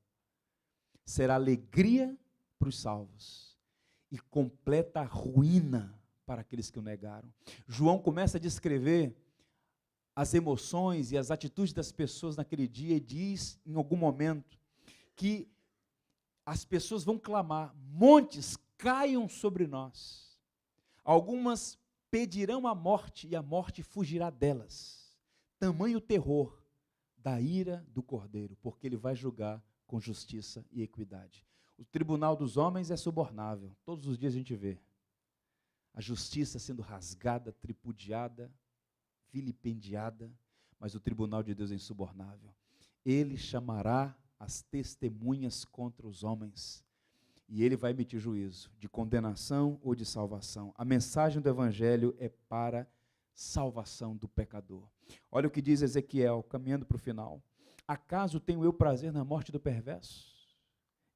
será alegria para os salvos e completa ruína para aqueles que o negaram. João começa a descrever as emoções e as atitudes das pessoas naquele dia e diz, em algum momento, que as pessoas vão clamar: montes caiam sobre nós. Algumas pedirão a morte e a morte fugirá delas. Tamanho terror da ira do Cordeiro, porque ele vai julgar com justiça e equidade. O tribunal dos homens é subornável, todos os dias a gente vê a justiça sendo rasgada, tripudiada, vilipendiada, mas o tribunal de Deus é insubornável. Ele chamará as testemunhas contra os homens, e ele vai emitir juízo, de condenação ou de salvação. A mensagem do Evangelho é para salvação do pecador. Olha o que diz Ezequiel, caminhando para o final. Acaso tenho eu prazer na morte do perverso?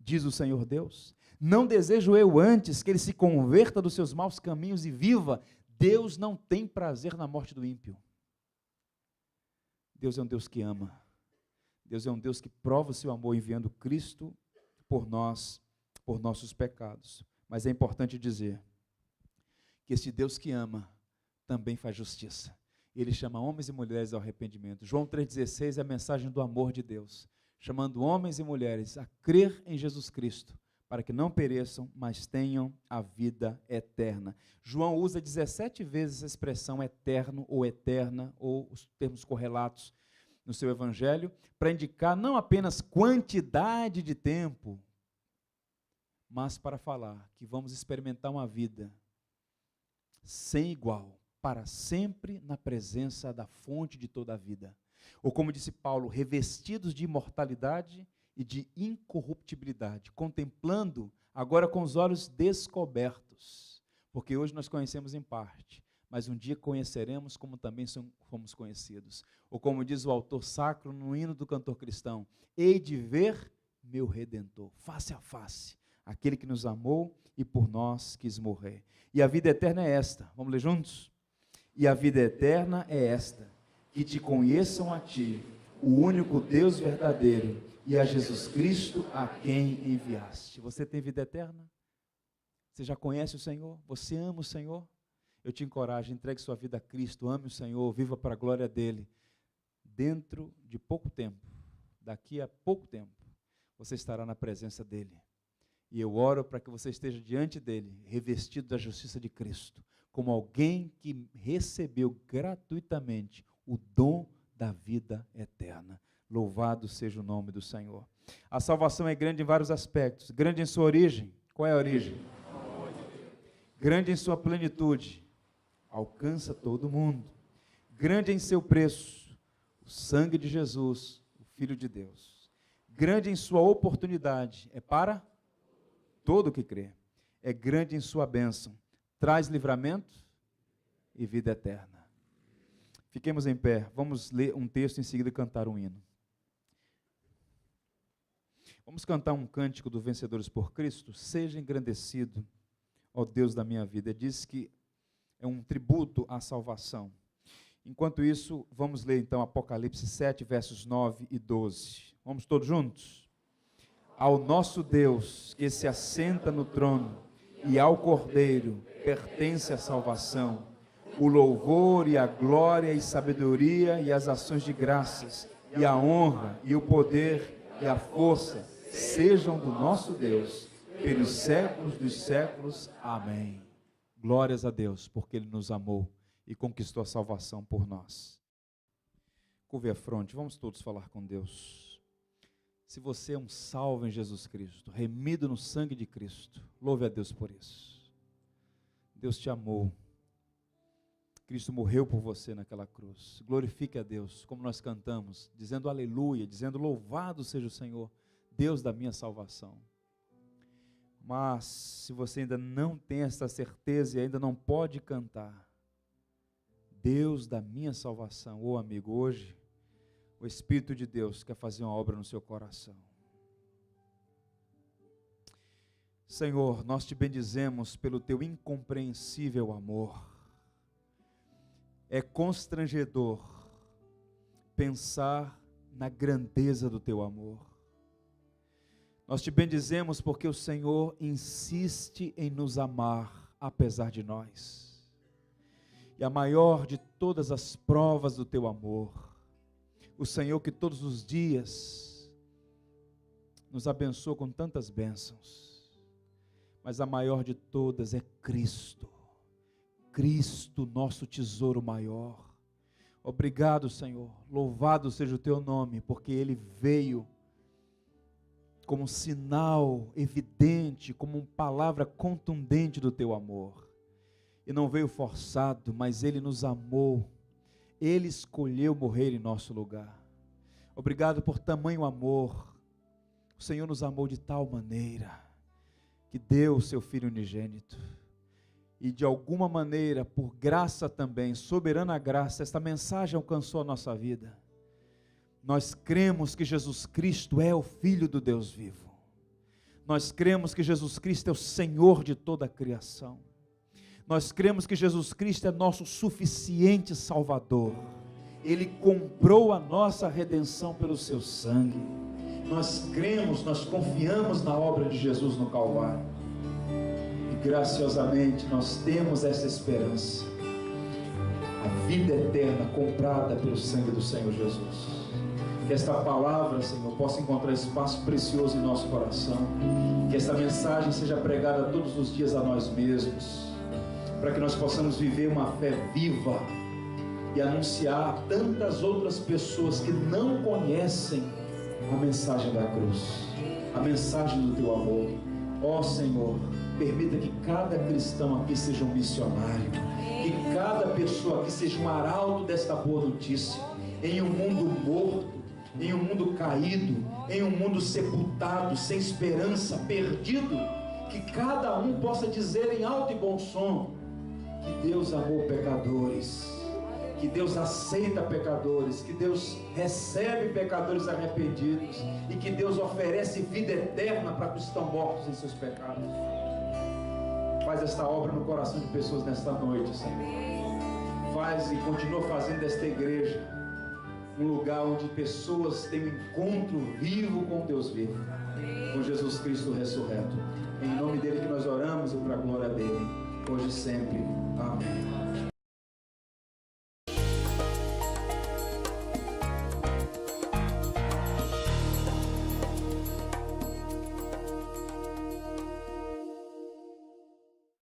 Diz o Senhor Deus. Não desejo eu antes que ele se converta dos seus maus caminhos e viva? Deus não tem prazer na morte do ímpio. Deus é um Deus que ama. Deus é um Deus que prova o seu amor enviando Cristo por nós, por nossos pecados. Mas é importante dizer que esse Deus que ama também faz justiça. Ele chama homens e mulheres ao arrependimento. João 3,16 é a mensagem do amor de Deus, chamando homens e mulheres a crer em Jesus Cristo, para que não pereçam, mas tenham a vida eterna. João usa 17 vezes a expressão eterno ou eterna, ou os termos correlatos no seu evangelho, para indicar não apenas quantidade de tempo, mas para falar que vamos experimentar uma vida sem igual, para sempre na presença da fonte de toda a vida. Ou como disse Paulo, revestidos de imortalidade e de incorruptibilidade, contemplando agora com os olhos descobertos, porque hoje nós conhecemos em parte, mas um dia conheceremos como também fomos conhecidos. Ou como diz o autor sacro no hino do cantor cristão: hei de ver meu Redentor, face a face, aquele que nos amou e por nós quis morrer. E a vida eterna é esta, vamos ler juntos? E a vida eterna é esta, que te conheçam a ti, o único Deus verdadeiro, e a Jesus Cristo a quem enviaste. Você tem vida eterna? Você já conhece o Senhor? Você ama o Senhor? Eu te encorajo, entregue sua vida a Cristo, ame o Senhor, viva para a glória dEle. Dentro de pouco tempo, daqui a pouco tempo, você estará na presença dEle. E eu oro para que você esteja diante dEle, revestido da justiça de Cristo, como alguém que recebeu gratuitamente o dom da vida eterna. Louvado seja o nome do Senhor. A salvação é grande em vários aspectos. Grande em sua origem. Qual é a origem? Grande em sua plenitude. Alcança todo mundo. Grande em seu preço. O sangue de Jesus, o Filho de Deus. Grande em sua oportunidade. É para todo o que crê. É grande em sua bênção. Traz livramento e vida eterna. Fiquemos em pé. Vamos ler um texto e em seguida cantar um hino. Vamos cantar um cântico do Vencedores por Cristo. Seja engrandecido, ó Deus da minha vida. Diz que é um tributo à salvação. Enquanto isso, vamos ler então Apocalipse 7, versos 9 e 12. Vamos todos juntos? Ao nosso Deus, que se assenta no trono, e ao Cordeiro pertence a salvação, o louvor e a glória e sabedoria e as ações de graças, e a honra e o poder e a força sejam do nosso Deus, pelos séculos dos séculos. Amém. Glórias a Deus, porque Ele nos amou e conquistou a salvação por nós. Curve a fronte, vamos todos falar com Deus. Se você é um salvo em Jesus Cristo, remido no sangue de Cristo, louve a Deus por isso. Deus te amou. Cristo morreu por você naquela cruz. Glorifique a Deus, como nós cantamos, dizendo aleluia, dizendo louvado seja o Senhor, Deus da minha salvação. Mas, se você ainda não tem essa certeza e ainda não pode cantar, Deus da minha salvação, ô amigo, hoje, o Espírito de Deus quer fazer uma obra no seu coração. Senhor, nós te bendizemos pelo teu incompreensível amor. É constrangedor pensar na grandeza do teu amor. Nós te bendizemos porque o Senhor insiste em nos amar, apesar de nós. E a maior de todas as provas do teu amor, o Senhor que todos os dias nos abençoa com tantas bênçãos, mas a maior de todas é Cristo. Cristo, nosso tesouro maior. Obrigado, Senhor, louvado seja o teu nome, porque Ele veio como um sinal evidente, como uma palavra contundente do teu amor, e não veio forçado, mas Ele nos amou, Ele escolheu morrer em nosso lugar. Obrigado por tamanho amor. O Senhor nos amou de tal maneira, que deu o seu Filho unigênito, e de alguma maneira, por graça também, soberana graça, esta mensagem alcançou a nossa vida. Nós cremos que Jesus Cristo é o Filho do Deus vivo. Nós cremos que Jesus Cristo é o Senhor de toda a criação. Nós cremos que Jesus Cristo é nosso suficiente Salvador. Ele comprou a nossa redenção pelo seu sangue. Nós cremos, nós confiamos na obra de Jesus no Calvário. Graciosamente nós temos essa esperança, a vida eterna comprada pelo sangue do Senhor Jesus. Que esta palavra, Senhor, possa encontrar espaço precioso em nosso coração, que esta mensagem seja pregada todos os dias a nós mesmos, para que nós possamos viver uma fé viva e anunciar a tantas outras pessoas que não conhecem a mensagem da cruz, a mensagem do teu amor. Ó Senhor, permita que cada cristão aqui seja um missionário, que cada pessoa aqui seja um arauto desta boa notícia, em um mundo morto, em um mundo caído, em um mundo sepultado, sem esperança, perdido, que cada um possa dizer em alto e bom som, que Deus amou pecadores, que Deus aceita pecadores, que Deus recebe pecadores arrependidos, e que Deus oferece vida eterna para os que estão mortos em seus pecados. Faz esta obra no coração de pessoas nesta noite, Senhor. Faz e continua fazendo desta igreja um lugar onde pessoas têm um encontro vivo com Deus vivo, com Jesus Cristo ressurreto. Em nome dele que nós oramos e para a glória dele, hoje e sempre. Amém.